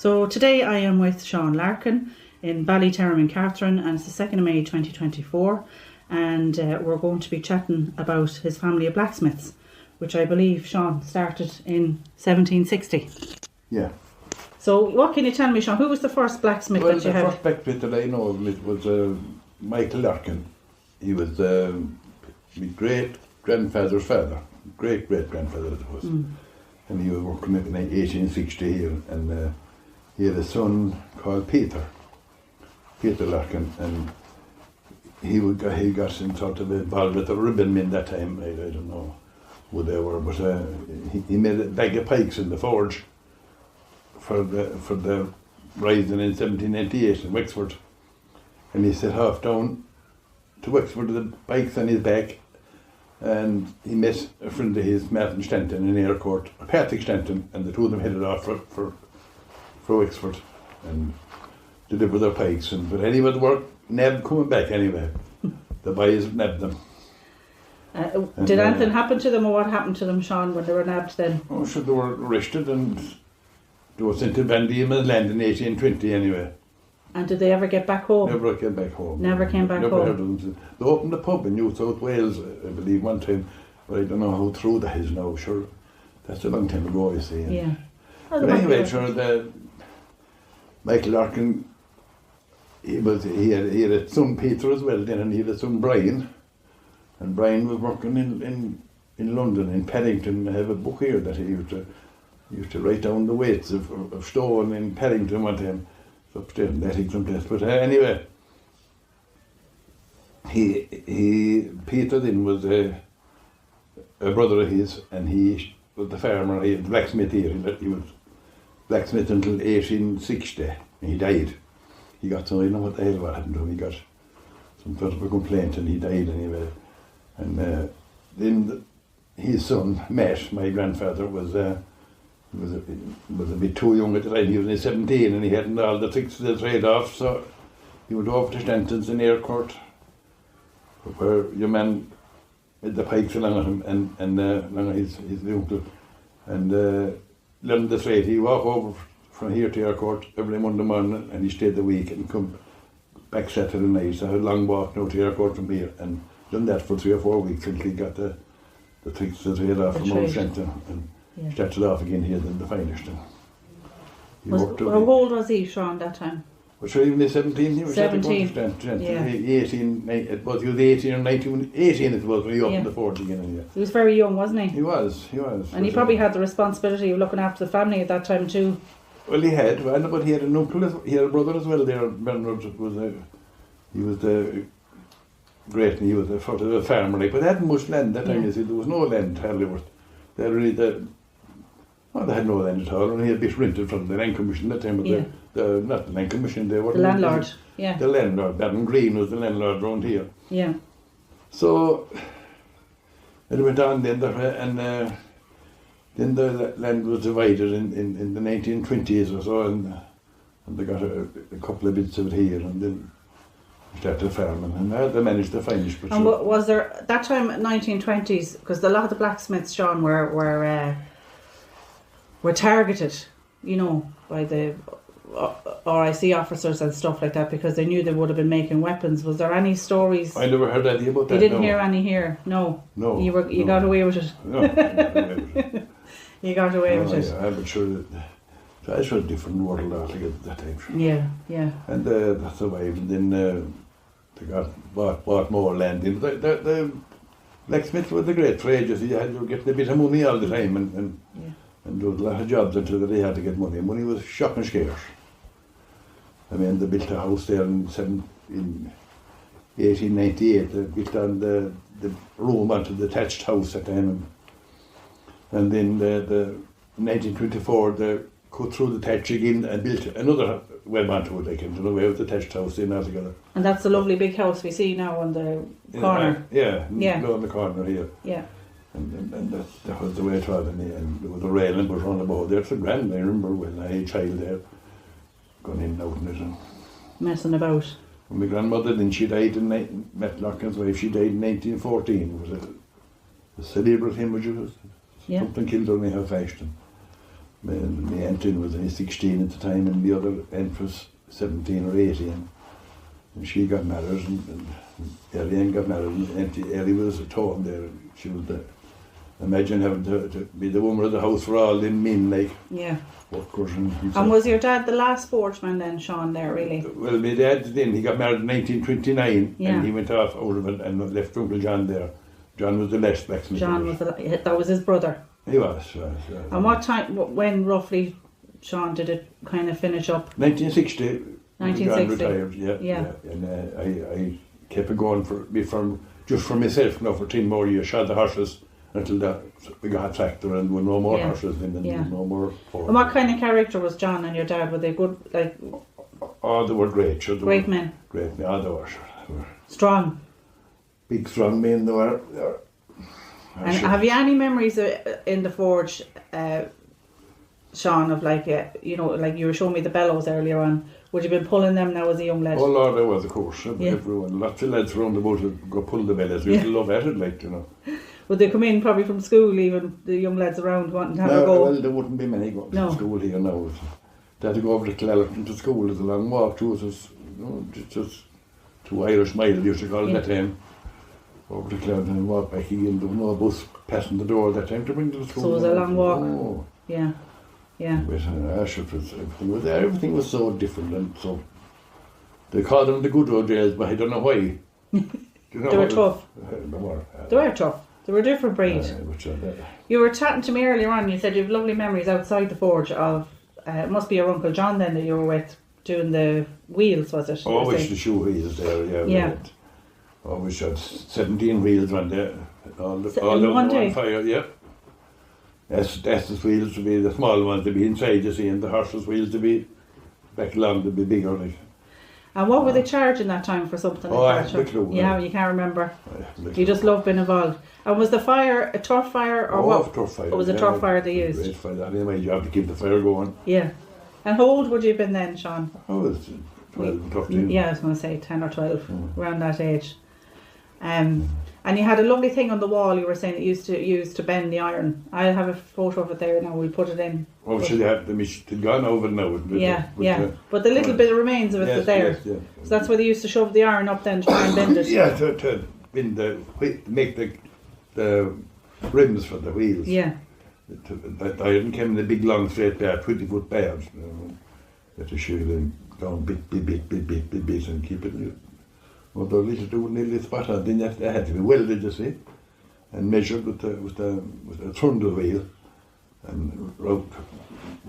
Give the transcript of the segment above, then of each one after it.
So today I am with Seán Larkin in Ballyterrim in Cartron, and it's the 2nd of May 2024, and we're going to be chatting about his family of blacksmiths, which I believe Seán started in 1760. Yeah. So what can you tell me, Seán? Who was the first blacksmith that you had? The first blacksmith that I know of was Michael Larkin. He was my great-grandfather's father, great-great-grandfather it was. And he was working in 1860 here, and he had a son called Peter Larkin, and he got in sort of involved with the ribbonmen that time. I don't know who they were, but he made a bag of pikes in the forge for the rising in 1798 in Wexford, and he set off down to Wexford with the pikes on his back, and he met a friend of his, Martin Stanton, in Aircourt, Patrick Stanton, and the two of them headed off for Wexford and delivered their pikes. But anyway, they were nabbed coming back anyway. The boys nabbed them. Did anything happen to them, or what happened to them, Seán, when they were nabbed then? Oh, sure, they were arrested and they were sent to Van Diemen's Land in 1820 anyway. And did they ever get back home? Never came back home. Never came back Never home. Heard of them. They opened a pub in New South Wales, I believe, one time, but I don't know how true that is now. Sure, that's a long time ago, you see. Yeah. But anyway, sure, Michael Larkin, he had a son Peter as well then, and he had a son Brian, and Brian was working in London, in Paddington. I have a book here that he used to write down the weights of stone in Paddington one time. Upstairs in that someplace. But anyway, Peter then was a brother of his, and he was the farmer. He had blacksmith here. He was blacksmith until 1860, and he died. He got some, I don't know what the hell what happened to him. He got some sort of a complaint, and he died anyway. And then his son, Matt, my grandfather, was a bit too young at the time. He was only 17, and he hadn't all the tricks of the trade off, so he went over to Stanton's in Aircourt, where your man had the pikes along at him, and along his uncle, and learned the trade. He walked over from here to Aircourt every Monday morning, and he stayed the week and come back Saturday night. So I had a long walk now to Aircourt from here, and done that for 3 or 4 weeks until he got the tricks of the trade off from old Stanton. And started off again here than the finest. How old was he, Seán, that time? Well, sure, even at 17, he was 17. 18, it was, he was 18 or 19, 18 it was when he opened the forge again. He was very young, wasn't he? He was. And he probably had the responsibility of looking after the family at that time too. Well, he had, but he had an uncle, he had a brother as well there. Bernard he was the great, and he was a sort of a farmer, but they hadn't much land that time, you see. There was no land hardly worth. They had really they had no land at all, and he had been rented from the Land Commission that time, but not the Land Commission, they were the landlord. The landlord. Baron Green was the landlord around here. Yeah. So it went on then, and then the land was divided in the 1920s or so, and they got a couple of bits of it here, and then started farming, and they managed to finish. And was there that time, 1920s, because a lot of the blacksmiths, Seán, were targeted, you know, by the RIC officers and stuff like that, because they knew they would have been making weapons. Was there any stories? I never heard anything about that. You didn't hear any here? No. You got away with it. No, I got away with it. You got away with it. Yeah, I'm sure that was a different world altogether at that time. Yeah. And that survived, and then they bought more land. The blacksmiths were the great trade. You see, you had to get a bit of money all the time, and there was a lot of jobs until they had to get money. Money was shocking scarce. I mean, they built a house there in 1898. They built on the room onto the thatched house at the time, and then in 1924 they cut through the thatch again and built another web onto it. They came to the way with the thatched house in altogether. And that's the lovely big house we see now on the corner. On the corner here. Yeah. And that was the way it was, and there was a railing was round about there. It's a grand, I remember when I had a child there, going in and out in it. And messing about. When my grandmother, then she died Matt Larkin's wife, she died in 1914. It was a cerebral hemorrhage, something killed her in her fashion. My aunt was only 16 at the time, and the other aunt was 17 or 18. And she got married, and Ellie got married, and Auntie Ellie was at home there. She was imagine having to be the woman of the house for all them men, like workers. And was your dad the last sportsman then, Seán, there, really? Well, my dad then, he got married in 1929, and he went off out of it and left Uncle John there. John was the last blacksmith. That was his brother? He was. And what time, when roughly, Seán, did it kind of finish up? 1960. 1960. John retired, yeah. And I kept it going just for myself, for 10 more years, shot the horses until we got a tractor and with no more horses then, and no more horses. And what kind of character was John and your dad? Were they good, like? Oh, they were great. Sure, great men? Great men, they were. Strong? Big, strong men, they were. And have you any memories in the forge, Seán, of like you were showing me the bellows earlier on? Would you have been pulling them now as a young lad? Oh Lord, I was, of course. Everyone, lots of lads around the boat would go pull the bellows. We used to love at it, Would they come in probably from school, even the young lads around wanting to have a go? Well, there wouldn't be many going to school here now. They had to go over to Clarendon to school. It's a long walk too. It was just 2 Irish miles, used to call it that time. Over to Clarendon and walk back again. There was no bus passing the door at that time to bring to the school. So it was a long walk. Oh. Yeah. But everything was so different, and so they called them the good old days, but I don't know why. They were tough. They were tough. They were a different breed. You were chatting to me earlier on. You said you have lovely memories outside the forge of. It must be your Uncle John then that you were with doing the wheels, was it? Oh, we used to shoe wheels there. Yeah. Oh, we had 17 wheels on there. All one day? On fire. Yeah. Estes wheels to be the small ones to be inside, you see, and the horses' wheels to be back along to be bigger. Like. And what were they charging that time for something like that? I have no clue. Yeah, you can't remember. You just love being involved. And was the fire a turf fire or what? Turf fire. It was a turf fire they used. Great fire. That was my job to keep the fire going. Yeah. And how old would you have been then, Seán? I was 12, 13. Yeah, I was going to say 10 or 12, around that age. And you had a lovely thing on the wall you were saying it used to bend the iron. I have a photo of it there now, we'll put it in. Obviously they had gone over now. But the little bit of remains of it was there. Yes. So that's where they used to shove the iron up then to try and bend it. Yeah, to bend make the rims for the wheels. Yeah. That iron came in a big long straight bar, 20-foot bars. You had to shoot them down bit and keep it. Well, the little do nearly spot on. Then they had to be welded, you see, and measured with the trundle wheel, and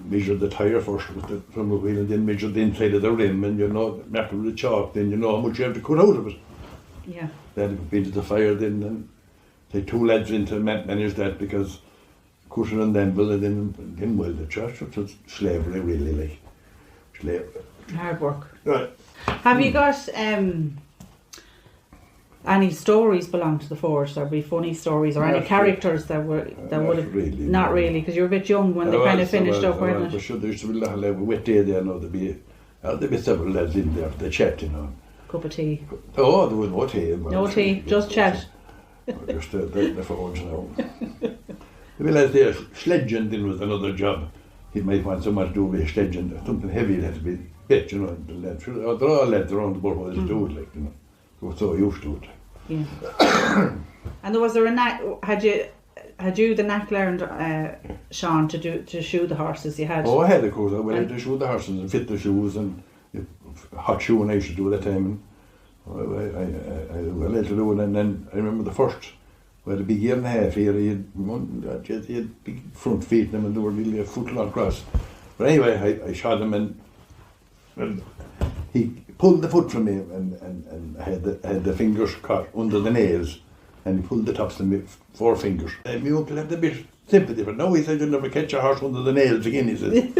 measured the tyre first with the trundle wheel, and then measured the inside of the rim, and mark with the chalk. Then you know how much you have to cut out of it. Yeah. They had to put into the fire. Then and take 2 lads in to manage that because cutting and anvil and then weld the church. It was slavery, really, like slavery. Hard work. Right. Have you got any stories belong to the forge? There'd be funny stories or any characters that would have really, not really, because you were a bit young when they kind of finished up, weren't they? Sure, there used to be a lot of wet day there. Now there'd be several lads in there. They chat, Cup of tea. Oh, there was no tea. No tea, just chat. Just the forge now. There'd be lads there. Sledging then was another job. He might want someone to do with sledging. Something heavy had to be bit, The lads. There are all lads around the board who used to do it, like, They were so used to it. Yeah. And was there a knack? Had you the knack learned, Seán, to shoe the horses? You had. Oh, I had, of course. I went to shoe the horses and fit the shoes and hot shoeing I used to do at that time. I let to do it, and then I remember the first. We had a big 1.5 here. He had big front feet, and they were really a foot long across. But anyway, I shot him, and he pulled the foot from me, and I had the fingers caught under the nails, and he pulled the tops of my 4 fingers. And my uncle had a bit sympathy, but no, he said, you'll never catch a horse under the nails again, he said.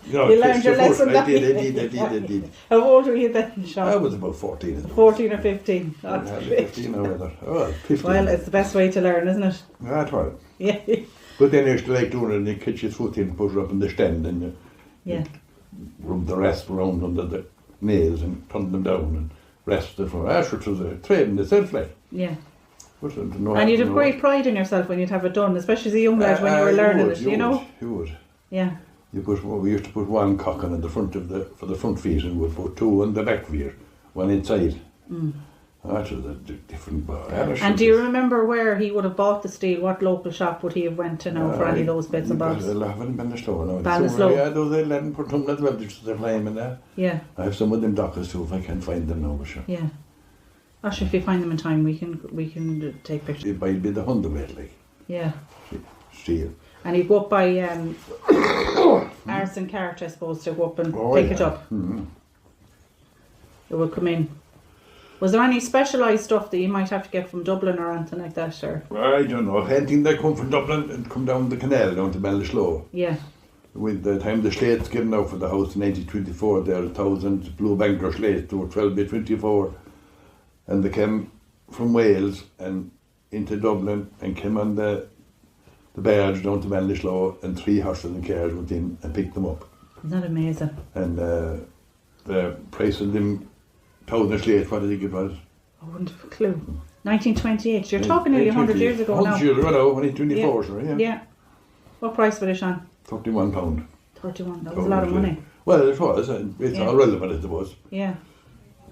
You learned your lesson. I did. How old were you then, Seán? I was about 14. 14 or 15. That's 15 or whatever. Oh, 15. Well, it's the best way to learn, isn't it? That's right. Yeah. But then I used to like doing it, and you catch your foot in, put it up in the stand, and you rub the rest around under the nails and turn them down and rest it from Asher to the training itself, like. Yeah. And you'd have great pride in yourself when you'd have it done, especially as a young lad when you were learning it, You would. Yeah. we used to put one cock on the front of for the front feet, and we'd put two on the back feet, one inside. That was a different bar. And do you remember where he would have bought the steel? What local shop would he have went to now for any of those bits and bobs? I'll have in Ballinasloe now. Ballinasloe? Yeah, those they let them put them as well, just they're flying in there. Yeah. I have some of them dockers too, if I can find them now, sure. Yeah. Actually, if you find them in time, we can take pictures. It might be the 100 like. Yeah. Steel. And he'd go up by Arson Cart, I suppose, to go up and pick it up. It would come in. Was there any specialised stuff that you might have to get from Dublin or anything like that? Or? I don't know. Anything that come from Dublin and come down the canal down to Ballinasloe. Yeah. With the time the slates given out for the house in 1924, there were 1,000 blue Bangor slates, they were 12 by 24. And they came from Wales and into Dublin and came on the barge down to Ballinasloe, and 3 horses and cars went in and picked them up. Isn't that amazing? And the price of them 1,000 slates, what do you think it was? I wouldn't have a clue. 1928. You're talking nearly 100 years ago now. 100 years ago, 1924, sorry. Yeah. Yeah. What price were they, Seán? £31. 31. That was a lot of money. Well, it was. It's all relevant as it was. Yeah.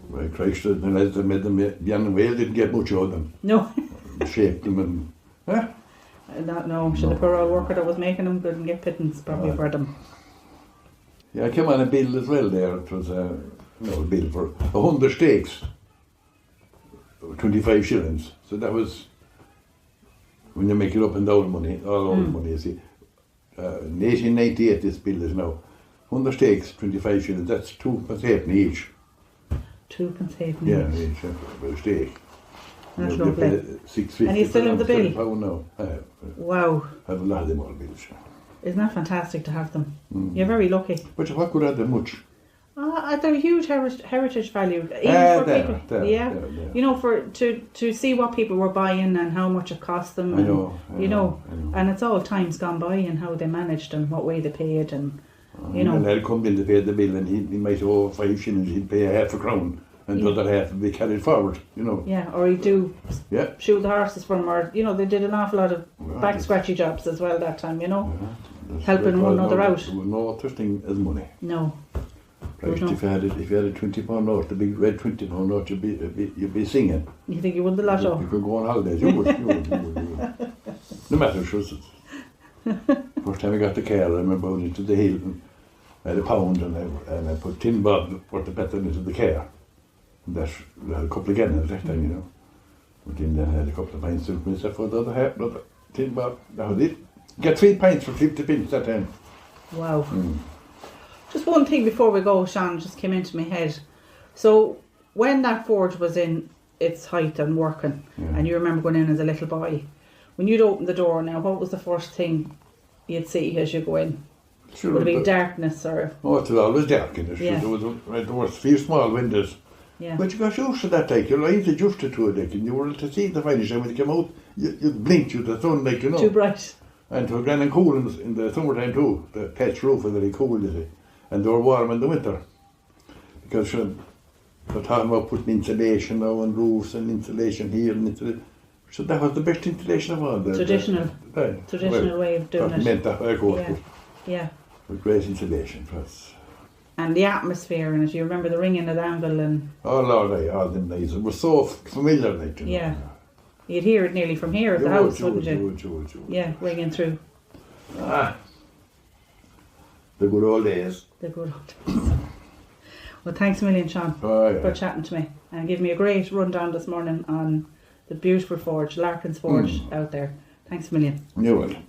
Well, Christ, the lads that made them beyond Wales didn't get much of them. No. Shaped them and... No, the poor old worker that was making them couldn't get pittance probably for them. Yeah, I came on a bill as well there. It was a bill for 100 steaks, 25 shillings. So that was, when you make it up and down money, all over money, you see. In 1898 this bill is now 100 steaks, 25 shillings. That's 2 pence halfpenny each. 2 pence halfpenny each. Yeah, for a steak. That's lovely. £6.50. And you still have the bill? £7 now. Wow. I have a lot of them all bills. Isn't that fantastic to have them? You're very lucky. But what could I do much? They're a huge heritage value. Even for people. Yeah. You know, to see what people were buying and how much it cost them. I know. And it's all times gone by and how they managed and what way they paid and, you know. And they'd come in to pay the bill and he might owe 5 shillings, he'd pay half a crown. And the other half would be carried forward, you know. Yeah, or he'd shoot the horses from, or, you know, they did an awful lot of back scratchy jobs as well that time, you know. Helping one another out. There was no such thing as money. No. Right, if you had a £20 note, the big red £20 note, you'd be singing. You think you won the lotto? You could go on holidays, you would. No matter, first time I got the car, I remember going into the hill and I had £1 and I put tin bob worth of petrol into the car. And I had a couple again at that time, you know. Went in there and had a couple of pints of myself for the other half, another tin bob, that was it. Get 3 pints for 50 pence that time. Wow. Just one thing before we go, Seán, just came into my head. So when that forge was in its height and working, and you remember going in as a little boy, when you'd open the door now, what was the first thing you'd see as you go in? Sure, would it be darkness or? Oh, it was always dark in it. There was a few small windows. Yeah. But you got used to that, like, your eyes adjusted to it, like, and you were able to see the finish, and when you came out, you blinked you the sun, like, you know. Too bright. And it was grand and cool in the summertime too. The thatched roof was very cool, you see. And they were warm in the winter. Because they're talking about putting insulation now on roofs and insulation here and insulation. So that was the best insulation of all. Traditional way of doing it. Meant that, of course. Yeah. With great insulation for us. And the atmosphere in it, you remember the ringing of the anvil and... Oh Lord, all them days. It was so familiar, like, you know. Yeah. You'd hear it nearly from here at the house, wouldn't you? Yeah, ringing through. The good old days. The good old days. Well, thanks a million, Seán, for chatting to me and giving me a great rundown this morning on the beautiful forge, Larkin's Forge out there. Thanks a million. You're welcome.